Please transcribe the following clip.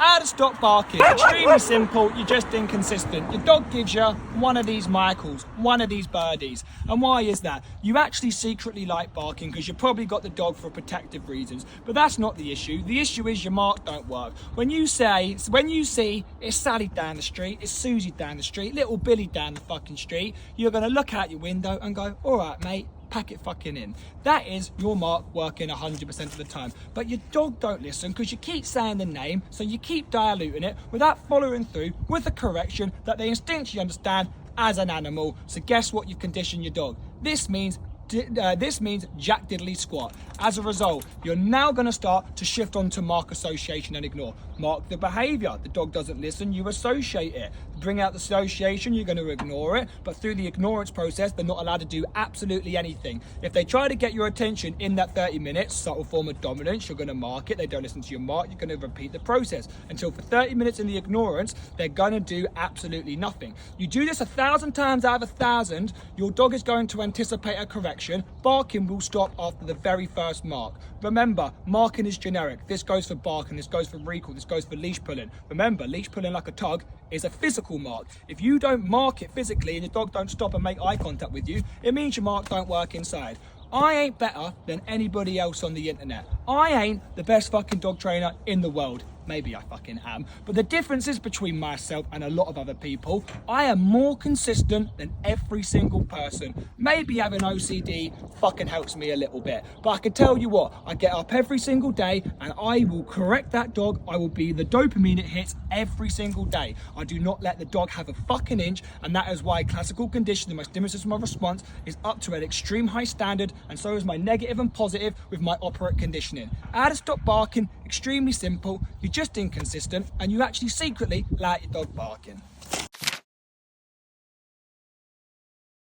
How to stop barking. Extremely simple, you're just inconsistent. Your dog gives you one of these Michaels, one of these birdies. And why is that? You actually secretly like barking because you probably got the dog for protective reasons. But that's not the issue. The issue is your mark don't work. When you see it's Sally down the street, it's Susie down the street, little Billy down the fucking street, you're gonna look out your window and go, all right, mate, pack it fucking in. That is your mark working 100% of the time. But your dog don't listen because you keep saying the name, so you keep diluting it without following through with the correction that they instinctually understand as an animal. So guess what you've conditioned your dog? This means jack diddly squat. As a result, you're now going to start to shift on to mark association and ignore. Mark the behavior. The dog doesn't listen, you associate it. Bring out the association, you're going to ignore it, but through the ignorance process, they're not allowed to do absolutely anything. If they try to get your attention in that 30 minutes, subtle form of dominance, you're going to mark it. They don't listen to your mark, you're going to repeat the process until for 30 minutes in the ignorance, they're going to do absolutely nothing. You do this 1,000 times out of 1,000, your dog is going to anticipate a correction. Barking will stop after the very first mark. Remember, marking is generic. This goes for barking, this goes for recall, this goes for leash pulling. Remember, leash pulling like a tug is a physical mark. If you don't mark it physically and your dog don't stop and make eye contact with you, it means your mark don't work inside. I ain't better than anybody else on the internet. I ain't the best fucking dog trainer in the world. Maybe I fucking am. But the difference is between myself and a lot of other people, I am more consistent than every single person. Maybe having OCD fucking helps me a little bit. But I can tell you what, I get up every single day and I will correct that dog. I will be the dopamine it hits every single day. I do not let the dog have a fucking inch, and that is why classical conditioning, my stimulus system of response, is up to an extreme high standard, and so is my negative and positive with my operant conditioning. How to stop barking? Extremely simple. You're just inconsistent and you actually secretly like your dog barking.